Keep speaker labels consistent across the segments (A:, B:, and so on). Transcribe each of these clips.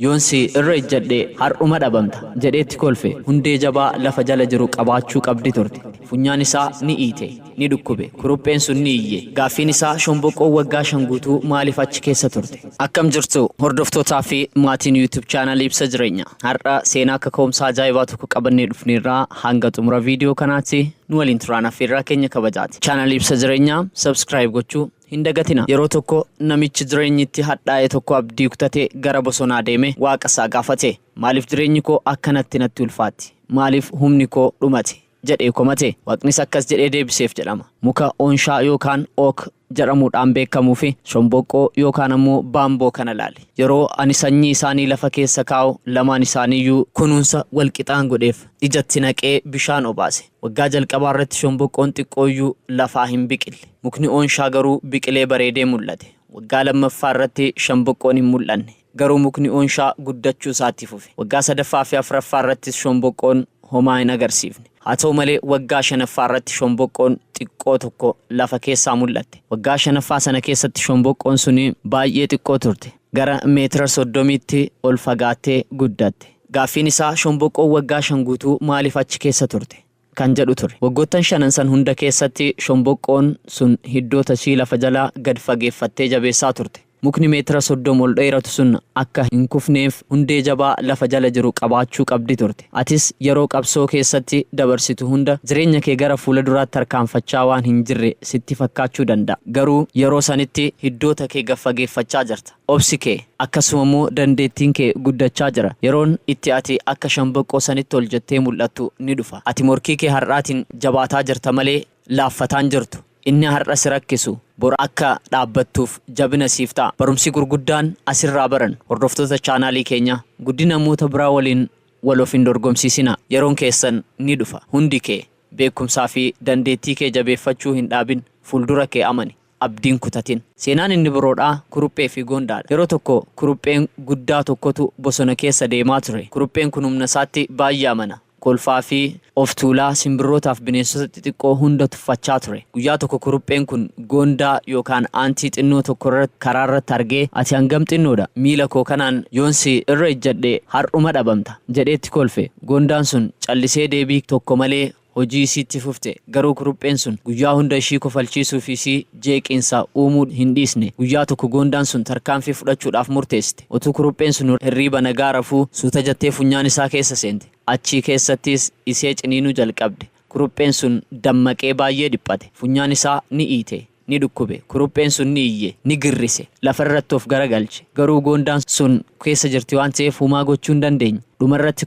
A: Yoonsi irra ejjadhe har'uma dhabamta jedheetti kolfe hundee jabaa lafa jala jiru qabaachuu qabdi turte. Funyaan isaa ni iite ni dhukkube kurupheen sun ni iyye gaaffiin isaa shomboqoo waggaa 5 guutuu maaliif achi keessa turte. Akkam jirtu hordoftootaa fi maatiin YouTube channel Ibsa Jireenya har'a seenaa akka ka'umsaa ajaa'ibaa tokko qabannee dhufneerraa hanga xumura viidiyoo kanaatti nu waliin turaan affeerraa keenya kabajaati. Channel Ibsa Jireenya subscribe gochuu Hindagatina yeroo tokko namichi jireenyitti hadhaa'e tokko abdii kutatee gara bosonaa deeme waaqa isaa gaafate maaliif jireenyi koo akkanatti natti ulfaatti maaliif humni koo dhumate jedhee komate waaqnis akkas jedhee deebiseef jedhama muka oonshaa yookaan oak jedhamuudhaan beekamuu fi shomboqoo yookaan ammoo baamboo kana laale yeroo ani sanyii isaanii lafa keessa kaa'u lamaan isaaniiyyuu kunuunsa walqixaan godheef ijatti naqee bishaan obaase waggaa jalqabaa irratti shomboqoon xiqqooyyuu lafaa hin biqille mukni oonshaa garuu biqilee bareedee mul'ate waggaa lammaffaa irratti shomboqoon hin mul'anne garuu mukni oonshaa guddachuu isaatti fufe waggaa sadaffaa fi afuraffaa irratti shomboqoon homaa hin agarsiifne haa ta'u malee waggaa shanaffaa irratti shomboqoon xiqqoo tokko lafa keessaa mul'atte waggaa shanaffaa sana keessatti shomboqoon suni baay'ee xiqqoo turte gara meetira 30tti ol fagaattee guddatte gaaffiin isaa shomboqoon waggaa 5 guutuu maaliif achi keessa turte kan jedhu ture waggoottan 5 san hunda keessatti shomboqoon sun hiddoota ishii lafa jalaa gad fageeffattee jabeessaa turte mukni meetira 30 ol dheeratu sun akka hin kufneef hundee jabaa lafa jala jiru qabaachuu qabdi turte atis yeroo qabsoo keessatti dabarsitu hunda jireenya kee gara fuula duraatti tarkaanfachaa waan hin jirre sitti fakkaachuu danda'a garuu yeroo sanitti hiddoota kee gaffageeffachaa jirta obsi kee akkasumas dandeettiin kee guddachaa jira yeroon itti ati akka shomboqoo sanitti ol jettee mul'attu ni dhufa ati morkii kee har'aatiin jabaataa jirta malee laaffataan jirtu inni har'a si rakkisu bor akka dhaabbattuuf jabina siif ta'a barumsi gurguddaan asirraa baran hordoftoota chaanaalii keenya guddina namoota biraa waliin wal of hin dorgomsiisina yeroon keessan ni dhufa hundi kee beekumsaa fi dandeettii kee jabeeffachuu hin dhaabin fuuldura kee amani abdiin kutatin seenaan inni biroodhaa kuruphee fi goondaadha yeroo tokko kurupheen guddaa tokkotu bosona keessa deemaa ture kurupheen kun humna isaatti baay'ee amana kolfaa fi of tuulaa simbirrootaaf bineensota xixiqqoo hunda tuffachaa ture guyyaa tokko kurupheen kun goondaa yookaan aantii xinnoo tokko karaa irratti argee ati hangam xinnoodha miila koo kanaan yoonsi irra ejjadhe har'uma dhabamta jedheetti kolfe goondaan sun callisee deebii tokko malee hojii isiitti fufte garuu kurupheen sun guyyaa hunda ishii kofalchiisuu fi ishii jeeqinsa uumuu hin dhiisne guyyaa tokko goondaan sun tarkaanfii fudhachuudhaaf murteessite otuu kurupheen sun hirriiba nagaa rafuu suuta jettee funyaan isaa keessa seente achii keessattis isee ciniinuu jalqabde kurupheen sun dammaqee baay'ee dhiphate funyaan isaa ni iite ni dhukkube kurupheen sun ni iyye ni girrise lafarratti of garagalche garuu goondaan sun keessa jirti waan ta'eef humaa gochuu hin dandeenye dhumarratti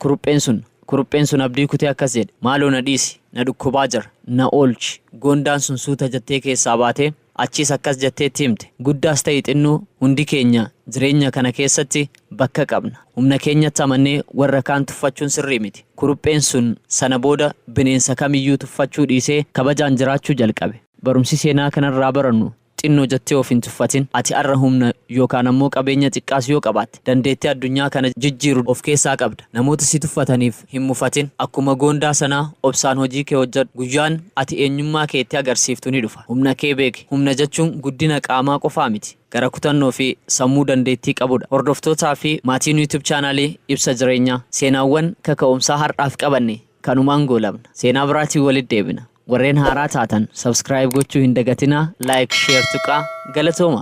A: kurupheen sun abdii kutee akkas jedhe maaloo na dhiisi na dhukkubaa jira na oolchi goondaan sun suuta jettee keessaa baatee achiis akkas jetteetti himte guddaas ta'e xinnoo hundi keenya jireenya kana keessatti bakka qabna humna keenyatti amannee warra kaan tuffachuun sirrii miti kurupheen sun sana booda bineensa kamiyyuu tuffachuu dhiisee kabajaan jiraachuu jalqabe barumsi seenaa kanarraa barannu xinnoo jettee of hin tuffatin ati arra humna yookaan ammoo qabeenya xiqqaas yoo qabaatte dandeettii addunyaa kana jijjiiru of keessaa qabda namoota si tuffataniif hin mufatin akkuma goondaa sanaa obsaan hojii kee hojjedhu guyyaan ati eenyummaa keetti agarsiiftu ni dhufa humna kee beeki humna jechuun guddina qaamaa qofaa miti gara kutannoo fi sammuu dandeettii qabudha hordoftootaa fi maatiin YouTube chaanaalii Ibsa Jireenyaa seenaawwan kaka'umsaa har'aaf qabanne kanumaan goolabna seenaa biraatiin walitti deebina warreen haaraa taatan subscribe gochuu hin dagatinaa like share tuqaa galatooma